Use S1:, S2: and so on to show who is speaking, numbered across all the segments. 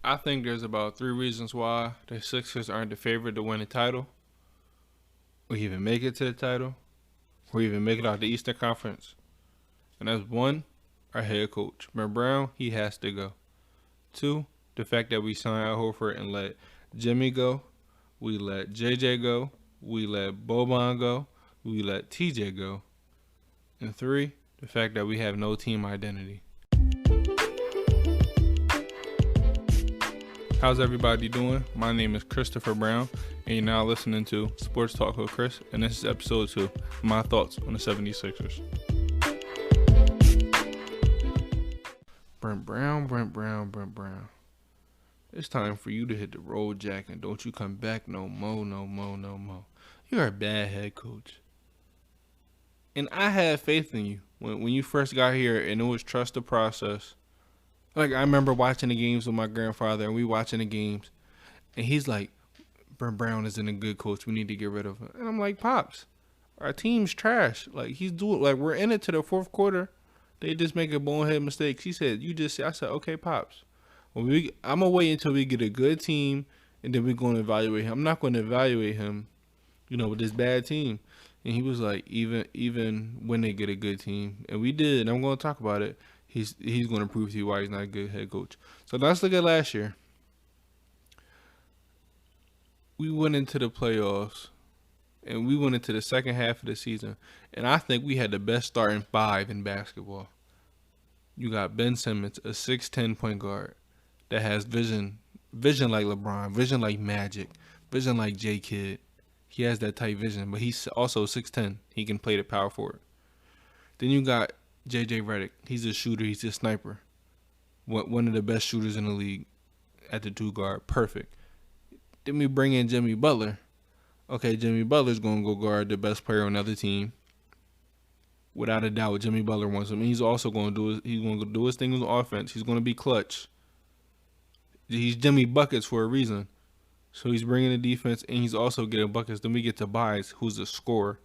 S1: I think there's about three reasons why the Sixers aren't the favorite to win the title, or even make it to the title, or even make it out the Eastern Conference. And that's one, our head coach. Brent Brown, he has to go. Two, the fact that we signed Al Horford and let Jimmy go. We let JJ go. We let Boban go. We let TJ go. And three, the fact that we have no team identity. How's everybody doing? My name is Christopher Brown, and you're now listening to Sports Talk with Chris, and this is episode 2, my thoughts on the 76ers. Brent Brown. It's time for you to hit the road, Jack, and don't you come back no more. You're a bad head coach. And I had faith in you when you first got here, and it was trust the process. Like, I remember watching the games with my grandfather, and we watching the games, and he's like, Brent Brown isn't a good coach. We need to get rid of him. And I'm like, Pops, our team's trash. Like, we're in it to the fourth quarter. They just make a bonehead mistake. He said, I said, okay, Pops. I'm going to wait until we get a good team, and then we're going to evaluate him. I'm not going to evaluate him, with this bad team. And he was like, even when they get a good team. And we did, and I'm going to talk about it. He's going to prove to you why he's not a good head coach. So let's look at last year. We went into the playoffs, and we went into the second half of the season, and I think we had the best starting five in basketball. You got Ben Simmons, a 6'10" point guard that has vision like LeBron, vision like Magic, vision like J Kidd. He has that tight vision, but he's also 6'10". He can play the power forward. Then you got J.J. Redick. He's a shooter. He's a sniper. One of the best shooters in the league at the 2 guard. Perfect. Then we bring in Jimmy Butler. Okay, Jimmy Butler's going to go guard the best player on the other team. Without a doubt, Jimmy Butler wants him. He's also going to do his thing on offense. He's going to be clutch. He's Jimmy Buckets for a reason. So he's bringing the defense, and he's also getting buckets. Then we get Tobias, who's a scorer.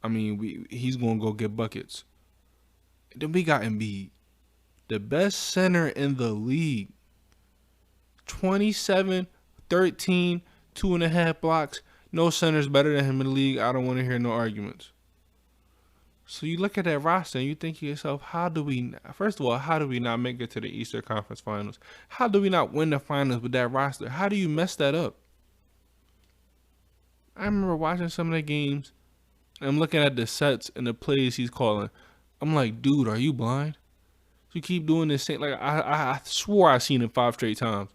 S1: I mean, he's going to go get buckets. Then we got Embiid, the best center in the league. 27, 13, 2.5 blocks. No center's better than him in the league. I don't want to hear no arguments. So you look at that roster and you think to yourself, first of all, how do we not make it to the Eastern Conference Finals? How do we not win the finals with that roster? How do you mess that up? I remember watching some of the games, and I'm looking at the sets and the plays he's calling. I'm like, dude, are you blind? You keep doing this thing. Like, I swore I seen it 5 straight times.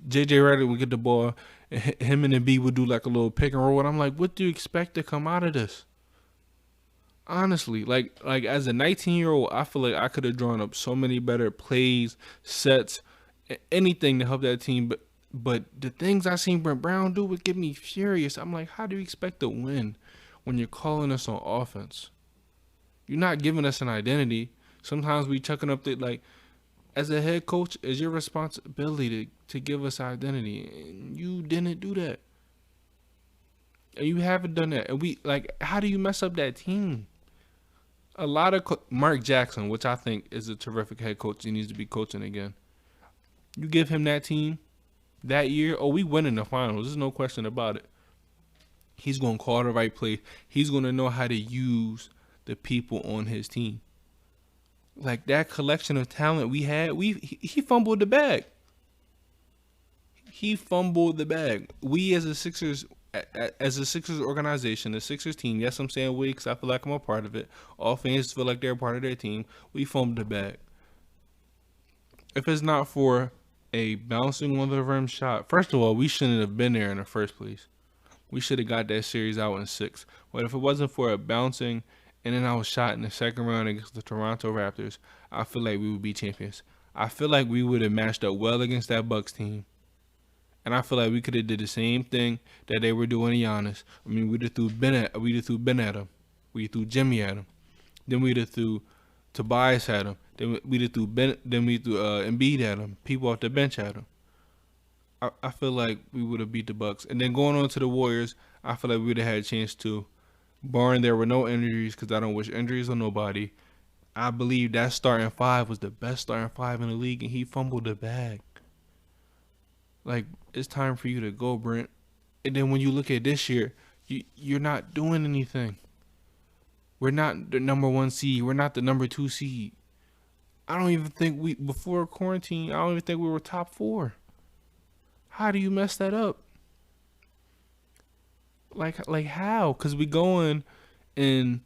S1: J.J. Redick would get the ball, and him and Embiid would do like a little pick and roll. And I'm like, what do you expect to come out of this? Honestly, like as a 19-year-old, I feel like I could have drawn up so many better plays, sets, anything to help that team. But the things I seen Brent Brown do would get me furious. I'm like, how do you expect to win when you're calling us on offense? You're not giving us an identity. Sometimes we chucking up as a head coach, it's your responsibility to give us identity. And you didn't do that. And you haven't done that. And how do you mess up that team? A lot of Mark Jackson, which I think is a terrific head coach. He needs to be coaching again. You give him that team that year, we win in the finals. There's no question about it. He's going to call the right play. He's going to know how to use the people on his team. Like that collection of talent we had, he fumbled the bag. We as a Sixers organization, the Sixers team, yes, I'm saying we because I feel like I'm a part of it. All fans feel like they're a part of their team. We fumbled the bag. If it's not for a bouncing on the rim shot, first of all, we shouldn't have been there in the first place. We should have got that series out in 6. But if it wasn't for a bouncing and then I was shot in the second round against the Toronto Raptors, I feel like we would be champions. I feel like we would have matched up well against that Bucks team. And I feel like we could have did the same thing that they were doing to Giannis. I mean, we'd have threw Ben at him. We threw Jimmy at him. Then we'd have threw Tobias at him. Then we'd have threw Embiid at him. People off the bench at him. I feel like we would have beat the Bucks. And then going on to the Warriors, I feel like we would have had a chance to. Barring there were no injuries, because I don't wish injuries on nobody. I believe that starting 5 was the best starting 5 in the league, and he fumbled the bag. Like, it's time for you to go, Brent. And then when you look at this year, you're not doing anything. We're not the number 1 seed. We're not the number 2 seed. I don't even think before quarantine, I don't even think we were top 4. How do you mess that up? Like how? Because we go in and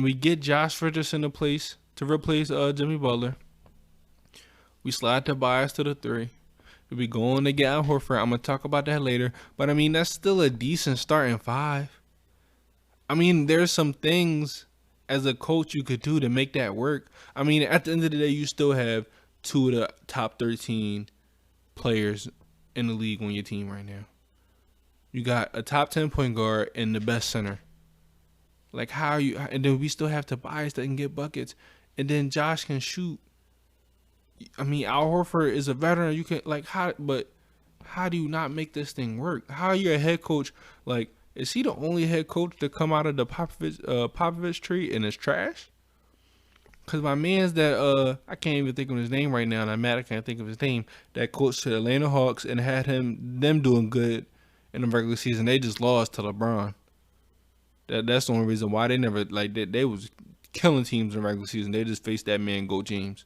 S1: we get Josh Richardson to replace Jimmy Butler. We slide Tobias to the 3. We going to get Al Horford. I'm going to talk about that later. But, I mean, that's still a decent starting 5. I mean, there's some things as a coach you could do to make that work. I mean, at the end of the day, you still have 2 of the top 13 players in the league on your team right now. You got a top 10 point guard and the best center. Like, how are you? And then we still have Tobias that can get buckets. And then Josh can shoot. I mean, Al Horford is a veteran. You can, like, how do you not make this thing work? How are you a head coach? Like, is he the only head coach to come out of the Popovich tree and is trash? Because my man's that, I can't even think of his name right now, and I'm mad I can't think of his name, that coached the Atlanta Hawks and had them doing good in the regular season. They just lost to LeBron. That's the only reason why they never, like, they was killing teams in the regular season. They just faced that man, Go James.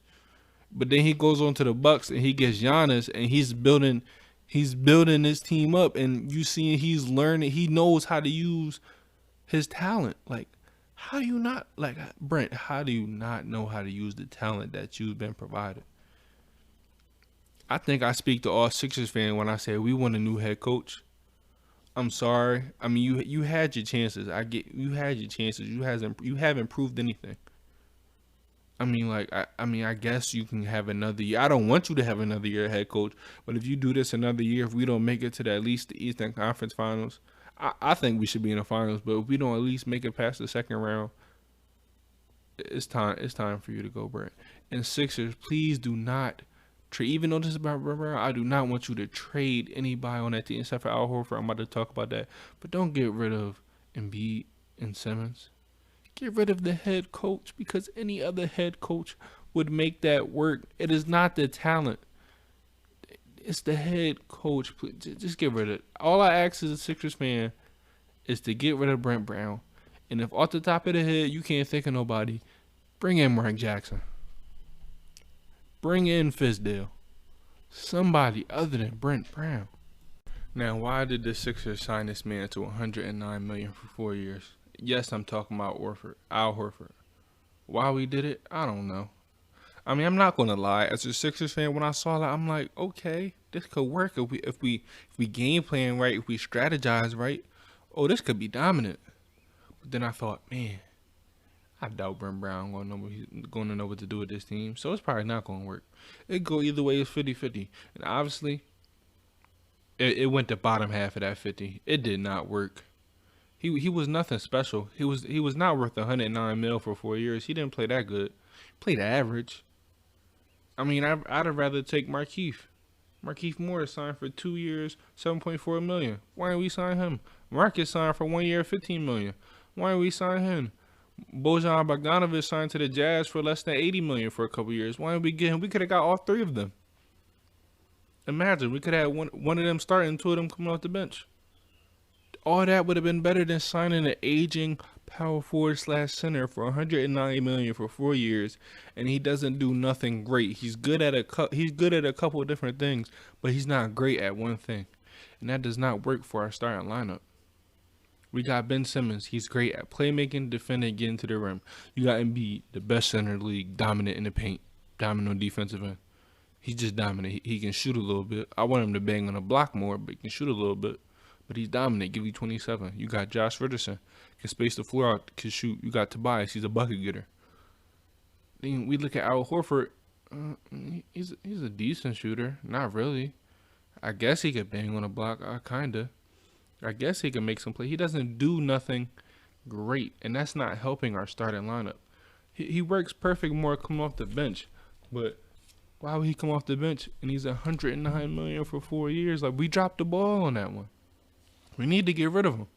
S1: But then he goes on to the Bucks and he gets Giannis and he's building his team up, and you see he's learning. He knows how to use his talent. Like, how do you not, like, Brent, how do you not know how to use the talent that you've been provided? I think I speak to all Sixers fans when I say we want a new head coach. I'm sorry. I mean, you had your chances. You had your chances. You haven't proved anything. I mean, like, I guess you can have another year. I don't want you to have another year head coach, but if you do this another year, if we don't make it to at least the Eastern Conference Finals, I think we should be in the finals. But if we don't at least make it past the second round, it's time for you to go, Brent. And Sixers, please do not trade. Even though this is about Brown, I do not want you to trade anybody on that team except for Al Horford. I'm about to talk about that, but don't get rid of Embiid and Simmons. Get rid of the head coach, because any other head coach would make that work. It is not the talent. It's the head coach. Just get rid of it. All I ask as a Sixers fan is to get rid of Brent Brown. And if off the top of the head you can't think of nobody, bring in Mark Jackson. Bring in Fizdale. Somebody other than Brent Brown. Now, why did the Sixers sign this man to $109 million for 4 years? Yes, I'm talking about Al Horford. Why we did it, I don't know. I mean, I'm not gonna lie. As a Sixers fan, when I saw that, I'm like, okay, this could work if we game plan right, if we strategize right. Oh, this could be dominant. But then I thought, man, I doubt Brent Brown gonna know what to do with this team. So it's probably not gonna work. It go either way. It's 50-50, and obviously, it went the bottom half of that 50. It did not work. He was nothing special. He was not worth $109 million for 4 years. He didn't play that good. He played average. I mean, I'd have rather take Markieff. Markieff Morris signed for 2 years, $7.4 million. Why didn't we sign him? Marcus signed for 1 year, $15 million. Why didn't we sign him? Bojan Bogdanovic signed to the Jazz for less than $80 million for a couple years. Why didn't we get him? We could have got all 3 of them. Imagine, we could have one of them starting, 2 of them coming off the bench. All that would have been better than signing an aging power forward / center for $190 million for 4 years, and he doesn't do nothing great. He's good at a couple of different things, but he's not great at one thing, and that does not work for our starting lineup. We got Ben Simmons. He's great at playmaking, defending, getting to the rim. You got Embiid, the best center in the league, dominant in the paint, dominant on defensive end. He's just dominant. He can shoot a little bit. I want him to bang on the block more, but he can shoot a little bit. But he's dominant, give you 27. You got Josh Richardson, can space the floor out, can shoot. You got Tobias, he's a bucket getter. Then we look at Al Horford. He's a decent shooter. Not really. I guess he could bang on a block, kinda. I guess he can make some play. He doesn't do nothing great, and that's not helping our starting lineup. He works perfect more coming off the bench, but why would he come off the bench? And he's $109 million for 4 years. Like, we dropped the ball on that one. We need to get rid of him.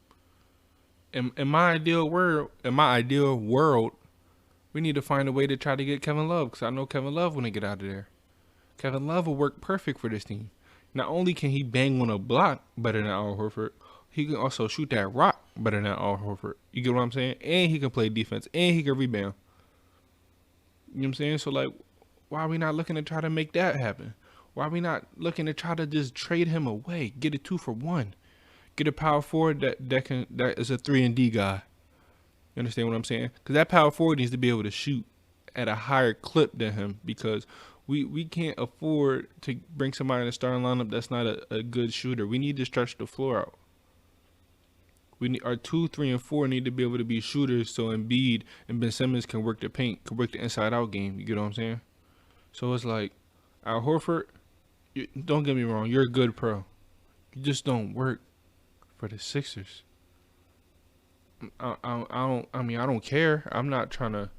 S1: In my ideal world, we need to find a way to try to get Kevin Love, because I know Kevin Love want to get out of there. Kevin Love will work perfect for this team. Not only can he bang on a block better than Al Horford, he can also shoot that rock better than Al Horford. You get what I'm saying? And he can play defense, and he can rebound. You know what I'm saying? So, like, why are we not looking to try to make that happen? Why are we not looking to try to just trade him away, get a 2-for-1, get a power forward that is a 3-and-D guy? You understand what I'm saying? Because that power forward needs to be able to shoot at a higher clip than him, because we can't afford to bring somebody in the starting lineup that's not a good shooter. We need to stretch the floor out. We need our 2, 3, and 4 need to be able to be shooters, so Embiid and Ben Simmons can work the paint, can work the inside out game. You get what I'm saying? So it's like, Al Horford, don't get me wrong, you're a good pro. You just don't work for the Sixers. I don't care. I'm not trying to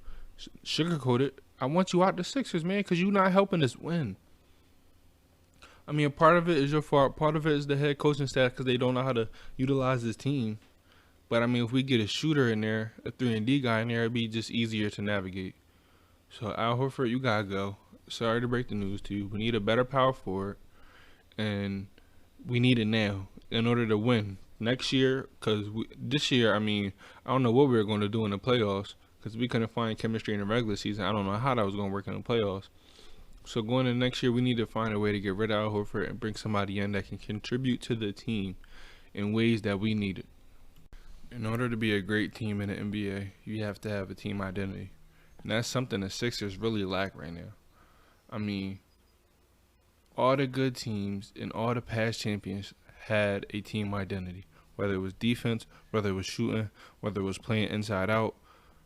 S1: sugarcoat it. I want you out the Sixers, man, because you're not helping us win. I mean, a part of it is your fault. Part of it is the head coaching staff, because they don't know how to utilize this team. But, I mean, if we get a shooter in there, a 3-and-D guy in there, it'd be just easier to navigate. So, Al Horford, you got to go. Sorry to break the news to you. We need a better power forward, and we need it now in order to win next year. Because this year, I mean, I don't know what we were going to do in the playoffs, because we couldn't find chemistry in the regular season. I don't know how that was going to work in the playoffs. So going into next year, we need to find a way to get rid of Al Horford and bring somebody in that can contribute to the team in ways that we need it. In order to be a great team in the NBA, you have to have a team identity. And that's something the Sixers really lack right now. I mean, all the good teams and all the past champions had a team identity. Whether it was defense, whether it was shooting, whether it was playing inside out,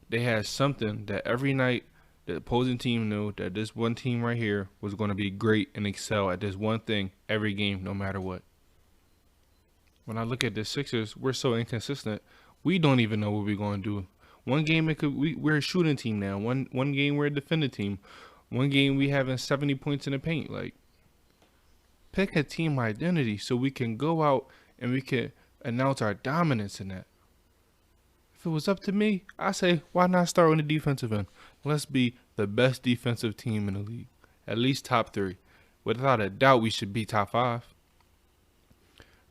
S1: they had something that every night the opposing team knew that this one team right here was going to be great and excel at this one thing every game, no matter what. When I look at the Sixers, we're so inconsistent. We don't even know what we're going to do. One game we're a shooting team now. One game we're a defending team. One game we having 70 points in the paint. Like, pick a team identity so we can go out and we can announce our dominance in that. If it was up to me, I say, why not start on the defensive end? Let's be the best defensive team in the league. At least top 3. Without a doubt, we should be top 5.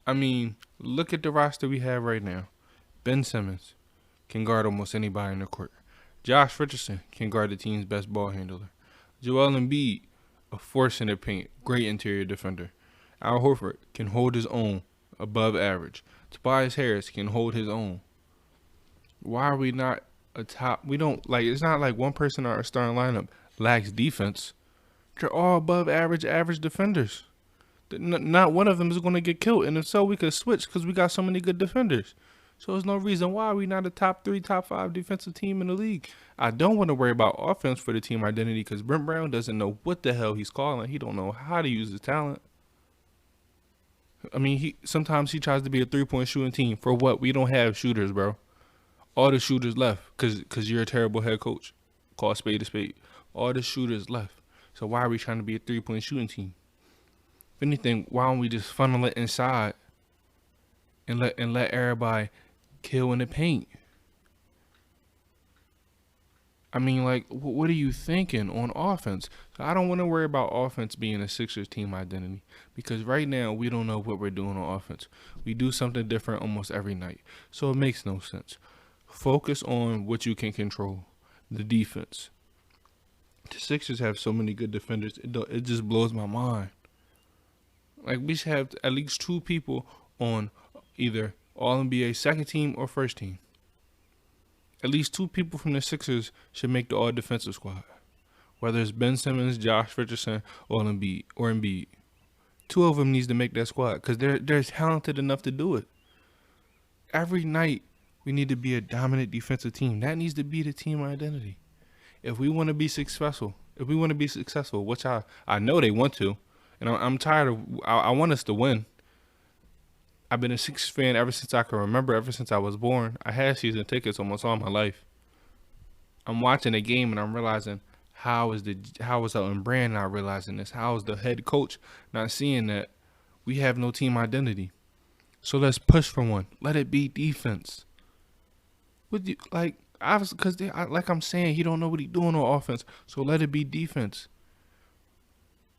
S1: I mean, look at the roster we have right now. Ben Simmons can guard almost anybody in the court. Josh Richardson can guard the team's best ball handler. Joel Embiid, a force in the paint, great interior defender. Al Horford can hold his own, above average. Tobias Harris can hold his own. Why are we not a top? We don't, like, it's not like one person in our starting lineup lacks defense. They're all above average defenders. Not one of them is going to get killed. And if so, we could switch because we got so many good defenders. So there's no reason why we're not a top 3, top 5 defensive team in the league. I don't want to worry about offense for the team identity because Brent Brown doesn't know what the hell he's calling. He don't know how to use his talent. I mean, sometimes he tries to be a 3-point shooting team. For what? We don't have shooters, bro. All the shooters left because you're a terrible head coach. Call a spade a spade. All the shooters left. So why are we trying to be a 3-point shooting team? If anything, why don't we just funnel it inside and let everybody kill in the paint? I mean, like, what are you thinking on offense? So I don't want to worry about offense being a Sixers team identity because right now we don't know what we're doing on offense. We do something different almost every night. So it makes no sense. Focus on what you can control, the defense. The Sixers have so many good defenders. It just blows my mind. Like, we should have at least 2 people on either All-NBA second team or first team. At least 2 people from the Sixers should make the all-defensive squad. Whether it's Ben Simmons, Josh Richardson, or Embiid. 2 of them needs to make that squad because they're talented enough to do it. Every night, we need to be a dominant defensive team. That needs to be the team identity. If we want to be successful, which I know they want to, and I'm tired of, I want us to win. I've been a Sixers fan ever since I can remember, ever since I was born. I had season tickets almost all my life. I'm watching a game and I'm realizing how is Elton Brand not realizing this? How is the head coach not seeing that we have no team identity? So let's push for one. Let it be defense. Would you like? Obviously, like I'm saying, he don't know what he's doing on offense. So let it be defense.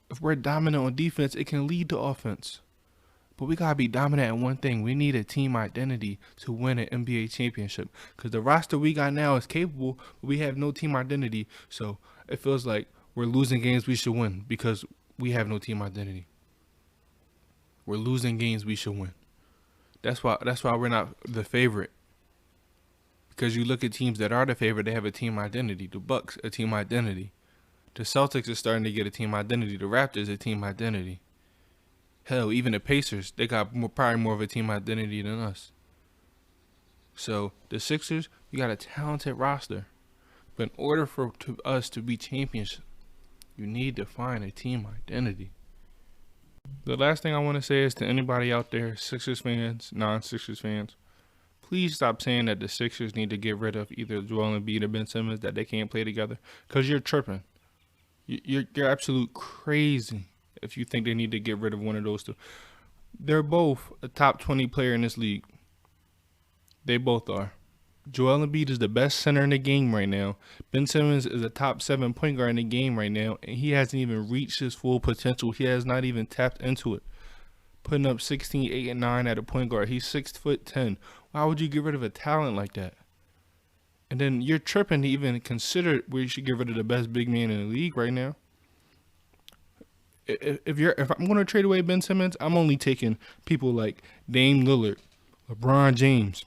S1: If we're dominant on defense, it can lead to offense. But we gotta be dominant in one thing. We need a team identity to win an NBA championship. Because the roster we got now is capable, but we have no team identity. So it feels like we're losing games we should win because we have no team identity. We're losing games we should win. That's why we're not the favorite. Because you look at teams that are the favorite, they have a team identity. The Bucks, a team identity. The Celtics are starting to get a team identity. The Raptors, a team identity. Hell, even the Pacers, they got probably more of a team identity than us. So the Sixers, we got a talented roster. But in order for us to be champions, you need to find a team identity. The last thing I want to say is to anybody out there, Sixers fans, non-Sixers fans, please stop saying that the Sixers need to get rid of either Joel Embiid or Ben Simmons, that they can't play together, because you're tripping. You're absolute crazy if you think they need to get rid of one of those two. They're both a top 20 player in this league. They both are. Joel Embiid is the best center in the game right now. Ben Simmons is a top 7 point guard in the game right now, and he hasn't even reached his full potential. He has not even tapped into it. Putting up 16, 8, and 9 at a point guard. He's 6'10". Why would you get rid of a talent like that? And then you're tripping to even consider where you should get rid of the best big man in the league right now. If I'm going to trade away Ben Simmons, I'm only taking people like Dame Lillard, LeBron James,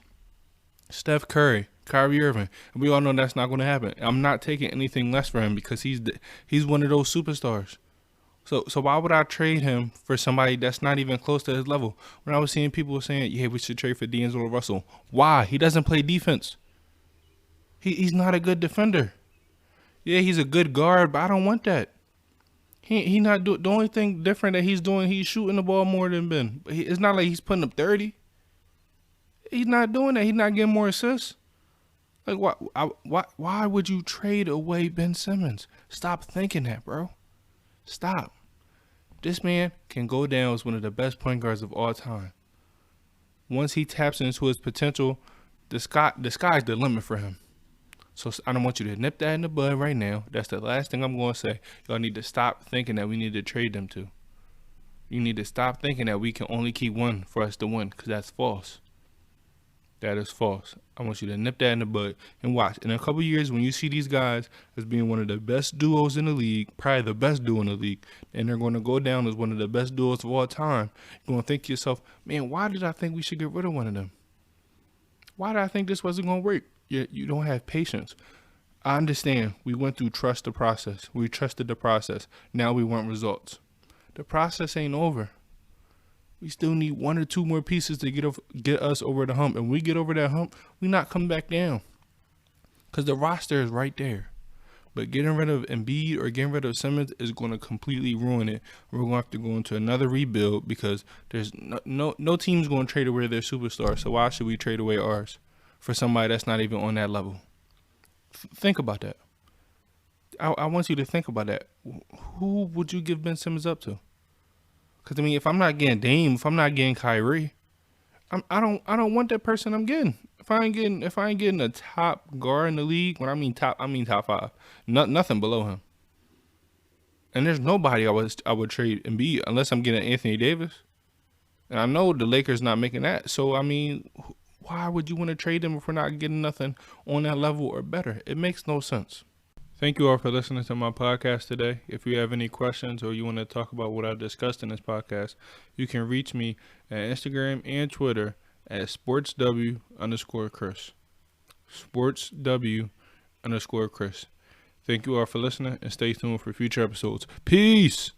S1: Steph Curry, Kyrie Irving. And we all know that's not going to happen. I'm not taking anything less for him because he's one of those superstars. So why would I trade him for somebody that's not even close to his level? When I was seeing people saying, yeah, we should trade for D'Angelo Russell. Why? He doesn't play defense. He's not a good defender. Yeah, he's a good guard, but I don't want that. He not do the only thing different that he's doing. He's shooting the ball more than Ben. But it's not like he's putting up 30. He's not doing that. He's not getting more assists. Like why would you trade away Ben Simmons? Stop thinking that, bro. Stop. This man can go down as one of the best point guards of all time. Once he taps into his potential, the sky's the limit for him. So I don't want you to nip that in the bud right now. That's the last thing I'm going to say. Y'all need to stop thinking that we need to trade them to. You need to stop thinking that we can only keep one for us to win, because that's false. That is false. I want you to nip that in the bud and watch. In a couple years, when you see these guys as being one of the best duos in the league, probably the best duo in the league, and they're going to go down as one of the best duos of all time, you're going to think to yourself, man, why did I think we should get rid of one of them? Why did I think this wasn't going to work? You don't have patience. I understand. We went through trust the process. We trusted the process. Now we want results. The process ain't over. We still need one or two more pieces to get us over the hump. And when we get over that hump, we not coming back down. Because the roster is right there. But getting rid of Embiid or getting rid of Simmons is going to completely ruin it. We're going to have to go into another rebuild because there's no team's going to trade away their superstar. So why should we trade away ours for somebody that's not even on that level? Think about that. I want you to think about that. Who would you give Ben Simmons up to? Because I mean, if I'm not getting Dame, if I'm not getting Kyrie, I don't want that person I'm getting. If I ain't getting a top guard in the league, when I mean top 5. Nothing below him. And there's nobody I would trade Embiid unless I'm getting Anthony Davis. And I know the Lakers not making that. So I mean, why would you want to trade them if we're not getting nothing on that level or better? It makes no sense. Thank you all for listening to my podcast today. If you have any questions or you want to talk about what I discussed in this podcast, you can reach me at Instagram and Twitter at sportsw_Chris. sportsw_Chris. Thank you all for listening and stay tuned for future episodes. Peace.